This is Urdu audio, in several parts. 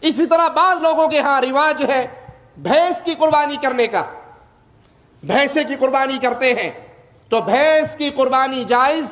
اسی طرح بعض لوگوں کے ہاں رواج ہے بھینس کی قربانی کرنے کا، بھینسے کی قربانی کرتے ہیں، تو بھینس کی قربانی جائز،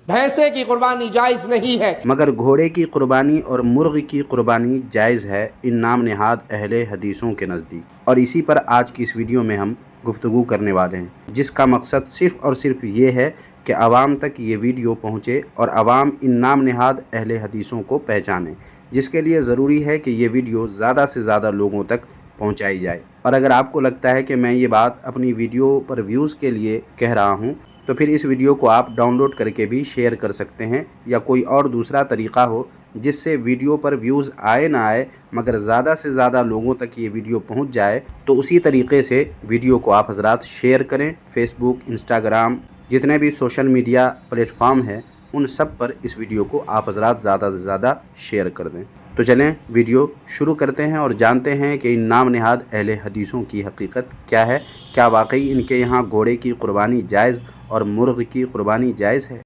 بھینسے کی قربانی جائز نہیں ہے، مگر گھوڑے کی قربانی اور مرغ کی قربانی جائز ہے ان نام نہاد اہل حدیثوں کے نزدیک۔ اور اسی پر آج کی اس ویڈیو میں ہم گفتگو کرنے والے ہیں، جس کا مقصد صرف اور صرف یہ ہے کہ عوام تک یہ ویڈیو پہنچے اور عوام ان نام نہاد اہل حدیثوں کو پہچانے، جس کے لیے ضروری ہے کہ یہ ویڈیو زیادہ سے زیادہ لوگوں تک پہنچائی جائے۔ اور اگر آپ کو لگتا ہے کہ میں یہ بات اپنی ویڈیو پر ویوز کے لیے کہہ رہا ہوں تو پھر اس ویڈیو کو آپ ڈاؤن لوڈ کر کے بھی شیئر کر سکتے ہیں، یا کوئی اور دوسرا طریقہ ہو جس سے ویڈیو پر ویوز آئے نہ آئے مگر زیادہ سے زیادہ لوگوں تک یہ ویڈیو پہنچ جائے، تو اسی طریقے سے ویڈیو کو آپ حضرات شیئر کریں۔ فیس بک، انسٹاگرام، جتنے بھی سوشل میڈیا پلیٹ فارم ہیں ان سب پر اس ویڈیو کو آپ حضرات زیادہ سے زیادہ شیئر کر دیں۔ تو چلیں ویڈیو شروع کرتے ہیں اور جانتے ہیں کہ ان نام نہاد اہل حدیثوں کی حقیقت کیا ہے۔ کیا واقعی ان کے یہاں گھوڑے کی قربانی جائز اور مرغ کی قربانی جائز ہے؟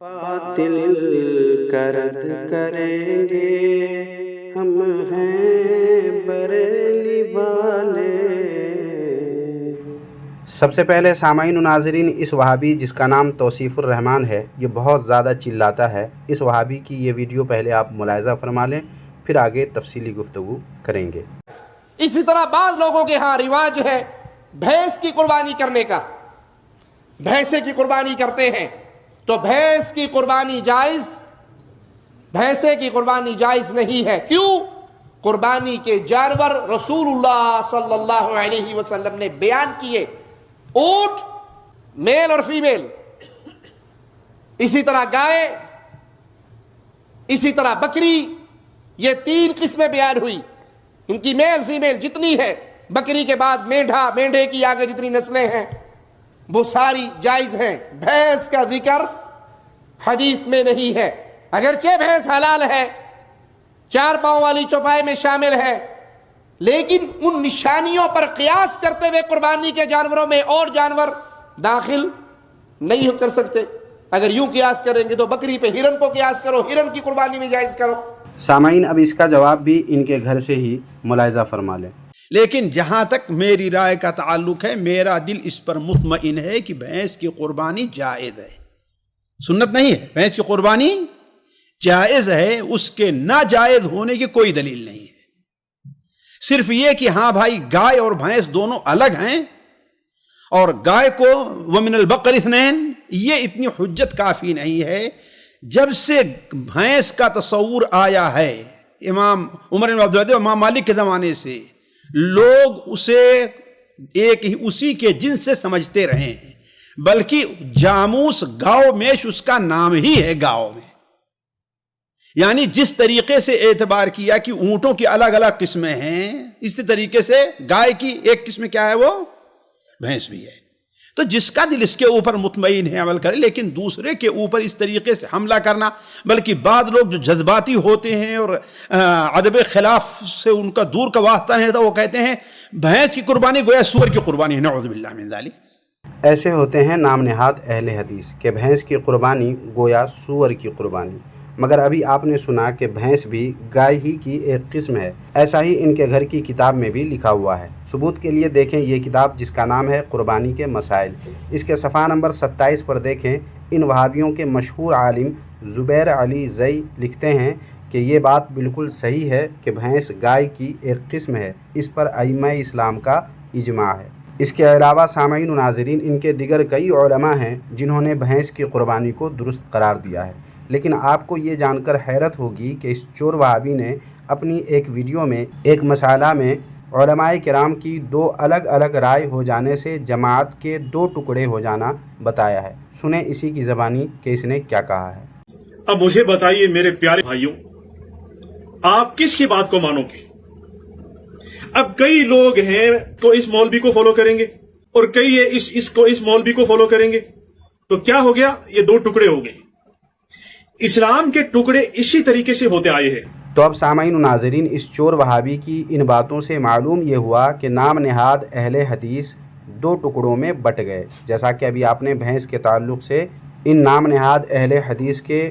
باطل کا رد کریں گے ہم ہیں بریلی والے۔ سب سے پہلے سامعین و ناظرین، اس وہابی جس کا نام توصیف الرحمن ہے یہ بہت زیادہ چلاتا ہے۔ اس وہابی کی یہ ویڈیو پہلے آپ ملاحظہ فرما لیں، پھر آگے تفصیلی گفتگو کریں گے۔ اسی طرح بعض لوگوں کے ہاں رواج ہے بھینس کی قربانی کرنے کا، بھینسے کی قربانی کرتے ہیں، تو بھینس کی قربانی جائز، بھینسے کی قربانی جائز نہیں ہے۔ کیوں؟ قربانی کے جانور رسول اللہ صلی اللہ علیہ وسلم نے بیان کیے، اونٹ میل اور فیمیل، اسی طرح گائے، اسی طرح بکری، یہ تین قسمیں بیان ہوئی، ان کی میل فیمیل جتنی ہے، بکری کے بعد مینڈھا، مینڈھے کی آگے جتنی نسلیں ہیں وہ ساری جائز ہیں۔ بھینس کا ذکر حدیث میں نہیں ہے، اگرچہ بھینس حلال ہے، چار پاؤں والی چوپائے میں شامل ہے، لیکن ان نشانیوں پر قیاس کرتے ہوئے قربانی کے جانوروں میں اور جانور داخل نہیں کر سکتے۔ اگر یوں قیاس کریں گے تو بکری پہ ہرن کو قیاس کرو، ہرن کی قربانی میں جائز کرو۔ سامعین اب اس کا جواب بھی ان کے گھر سے ہی ملاحظہ فرما لیں۔ لیکن جہاں تک میری رائے کا تعلق ہے، میرا دل اس پر مطمئن ہے کہ بھینس کی قربانی جائز ہے، سنت نہیں ہے، بھینس کی قربانی جائز ہے، اس کے ناجائز ہونے کی کوئی دلیل نہیں ہے۔ صرف یہ کہ ہاں بھائی گائے اور بھینس دونوں الگ ہیں، اور گائے کو ومن البقر اثنین، یہ اتنی حجت کافی نہیں ہے۔ جب سے بھینس کا تصور آیا ہے امام عمر بن عبدالعزیز اور امام مالک کے زمانے سے، لوگ اسے ایک ہی اسی کے جنس سے سمجھتے رہے ہیں، بلکہ جاموس گاؤ میش اس کا نام ہی ہے گاؤ میں، یعنی جس طریقے سے اعتبار کیا کہ اونٹوں کی الگ الگ قسمیں ہیں، اسی طریقے سے گائے کی ایک قسم کیا ہے، وہ بھینس بھی ہے۔ تو جس کا دل اس کے اوپر مطمئن ہے عمل کرے، لیکن دوسرے کے اوپر اس طریقے سے حملہ کرنا، بلکہ بعض لوگ جو جذباتی ہوتے ہیں اور ادب خلاف سے ان کا دور کا واسطہ نہیں رہتا، وہ کہتے ہیں بھینس کی قربانی گویا سور کی قربانی ہے، نعوذ باللہ من ذالک۔ ایسے ہوتے ہیں نام نہاد اہل حدیث کہ بھینس کی قربانی گویا سور کی قربانی، مگر ابھی آپ نے سنا کہ بھینس بھی گائے ہی کی ایک قسم ہے۔ ایسا ہی ان کے گھر کی کتاب میں بھی لکھا ہوا ہے۔ ثبوت کے لیے دیکھیں یہ کتاب جس کا نام ہے قربانی کے مسائل، اس کے صفحہ نمبر 27 پر دیکھیں۔ ان وہابیوں کے مشہور عالم زبیر علی زئی لکھتے ہیں کہ یہ بات بالکل صحیح ہے کہ بھینس گائے کی ایک قسم ہے، اس پر ائمہ اسلام کا اجماع ہے۔ اس کے علاوہ سامعین و ناظرین، ان کے دیگر کئی علماء ہیں جنہوں نے بھینس کی قربانی کو درست قرار دیا ہے، لیکن آپ کو یہ جان کر حیرت ہوگی کہ اس چور وہابی نے اپنی ایک ویڈیو میں ایک مسئلہ میں علماء کرام کی دو الگ الگ رائے ہو جانے سے جماعت کے دو ٹکڑے ہو جانا بتایا ہے۔ سنیں اسی کی زبانی کہ اس نے کیا کہا ہے۔ اب مجھے بتائیے میرے پیارے بھائیوں، آپ کس کی بات کو مانو گے؟ اب کئی لوگ ہیں تو اس مولوی کو فالو کریں گے، اور کئی اس مولوی کو فالو کریں گے، تو کیا ہو گیا؟ یہ دو ٹکڑے ہو گئے۔ اسلام کے ٹکڑے اسی طریقے سے ہوتے آئے ہیں۔ تو اب سامعین و ناظرین، اس چور وہابی کی ان باتوں سے معلوم یہ ہوا کہ نام نہاد اہل حدیث دو ٹکڑوں میں بٹ گئے، جیسا کہ ابھی آپ نے بھینس کے تعلق سے ان نام نہاد اہل حدیث کے